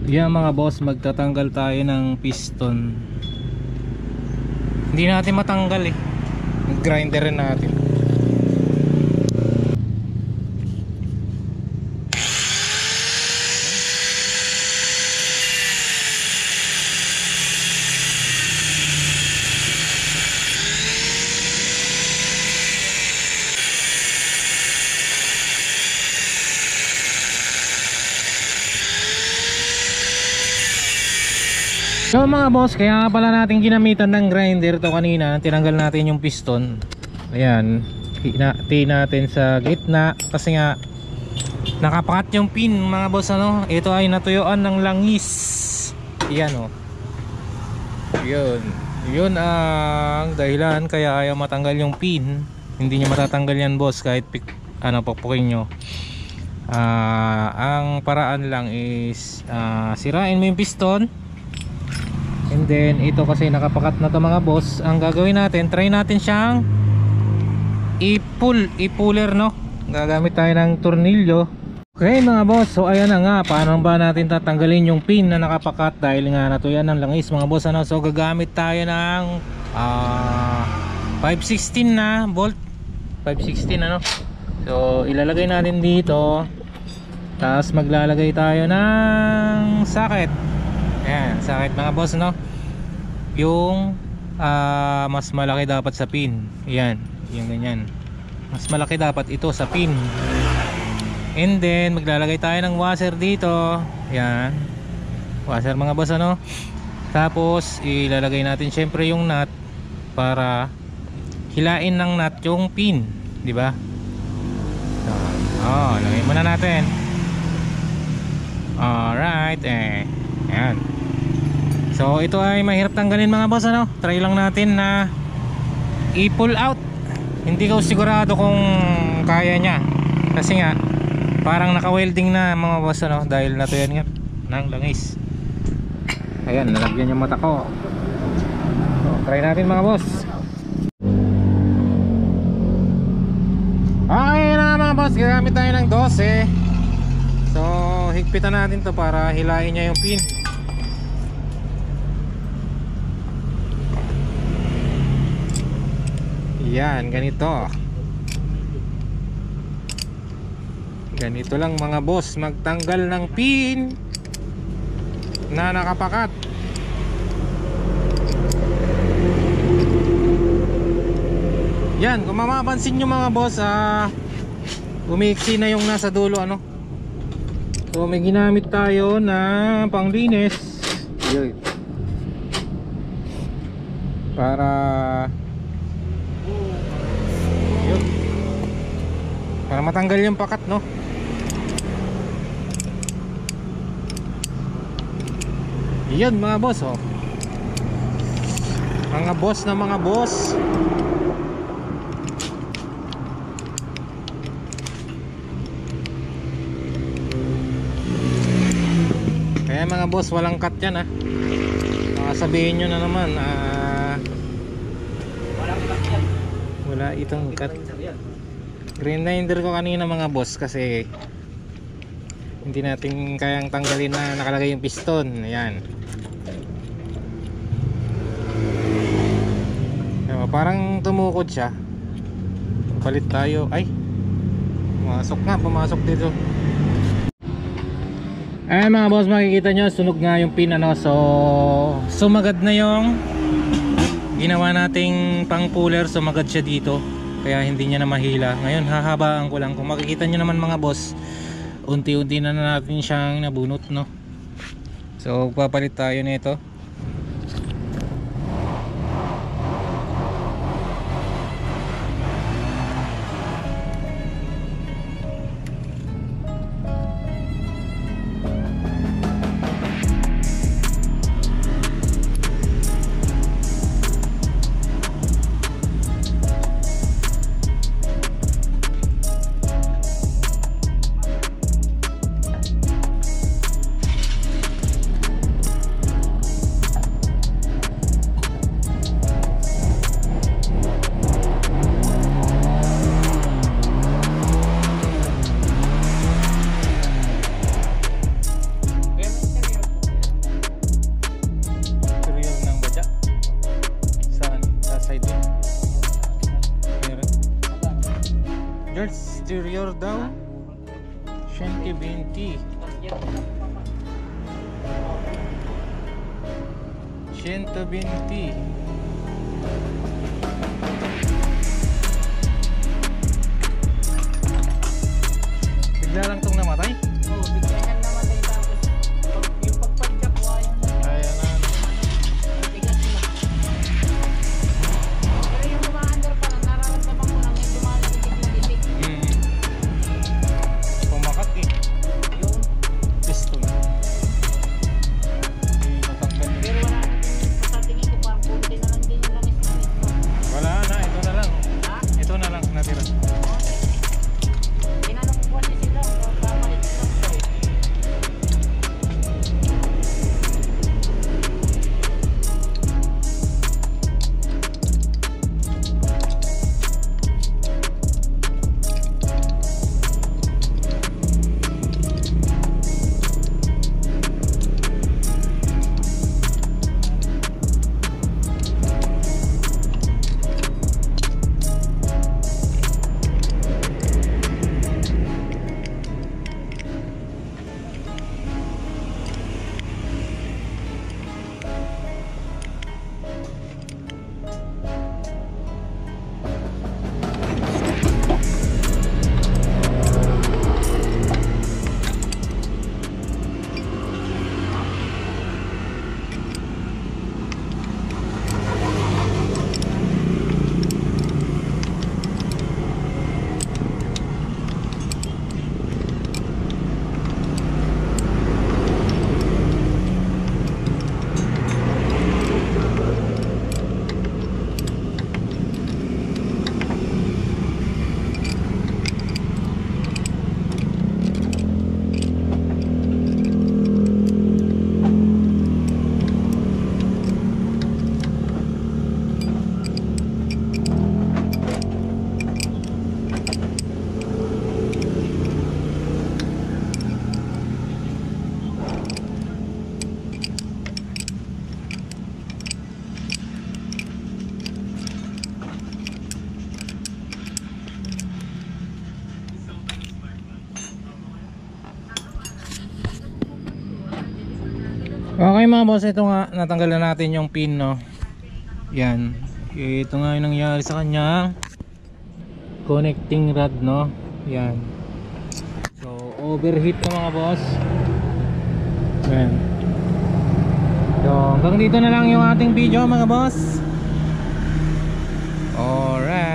Yan mga boss, magtatanggal tayo ng piston. Hindi natin matanggal eh, grinder rin natin. So mga boss, kaya nga pala natin ginamitan ng grinder to kanina. Tinanggal natin yung piston. Ayan, hinati natin sa gitna kasi nga nakapakat yung pin mga boss. Ano, ito ay natuyuan ng langis. Yan o. Yun ang dahilan kaya ayaw matanggal yung pin. Hindi nyo matatanggal yan boss kahit papukin nyo. Ang paraan lang is sirain mo yung piston. And then ito kasi nakapakat na to mga boss. Ang gagawin natin, try natin siyang i-puller, no? Gagamit tayo ng tornilyo. Okay mga boss, so ayan na nga, paano ba natin tatanggalin yung pin na nakapakat dahil nga natuyan ng langis mga boss, ano? So gagamit tayo ng 516 na bolt, 516 ano. So ilalagay natin dito, tapos maglalagay tayo ng socket. Ayan, socket mga boss, no? Yung mas malaki dapat sa pin. Ayan, yung ganyan. Mas malaki dapat ito sa pin. And then maglalagay tayo ng washer dito. Ayan, washer mga boss, ano? Tapos ilalagay natin syempre yung nut para hilain ng nut yung pin, di ba? Lagay muna natin. Alright, ayan. So ito ay mahirap tanggalin mga boss, ano? Try lang natin na i-pull out. Hindi ko sigurado kung kaya niya kasi nga parang naka-welding na mga boss, ano? Dahil natuyan nga ng langis. Ayan, nalagyan yung mata ko. So, try natin mga boss. Okay na mga boss, gagamit tayo ng 12. So higpitan natin to para hilain niya yung pin. Yan, ganito lang mga boss magtanggal ng pin na nakapakat. Yan, kung mapapansin nyo mga boss, umiiksi na yung nasa dulo, ano. So may ginamit tayo na panglinis para matanggal yung pakat, no. Yan mga boss, oh. Mga boss na mga boss. Kaya mga boss, walang cut yan, sabihin nyo na naman walang cut yan. Wala itong cut. Grinder ko kanina mga boss kasi hindi natin kayang tanggalin na nakalagay yung piston. Ayan. Parang tumukod siya. Palit tayo. Ay, pumasok dito. Ayan mga boss, makikita nyo sunog nga yung pin, ano. So sumagad na yung ginawa nating pang puller. Sumagad siya dito kaya hindi niya na mahila. Ngayon hahabaan ko lang. Kung makikita nyo naman mga boss, unti-unti na natin siyang nabunot, no. So papalit tayo nito. interior daw. 120. 120. Bigla lang tong namatay. Oo, bigla yan namatay tapos yung pagpadyak ko ayun na. Ayan na. Tigas na. Pero yung umaandar pa lang, nararamdaman ko lang may lumalagay yung titik. Pumakat eh. Yun. Piston. Hindi matanggal. Pero wala na din sa tingin ko parang kunti na lang din yung langis-langis ko. Wala na, ito na lang. Ha? Ito na lang natira. Tinanong ko kasi sila, papalit sila ko eh. Okay mga boss, ito nga natanggal na natin yung pin, no. Yan. Ito nga yung nangyari sa kanya. Connecting rod, no. Yan. So overheat na mga boss. Yan. So hanggang dito na lang yung ating video mga boss. Alright.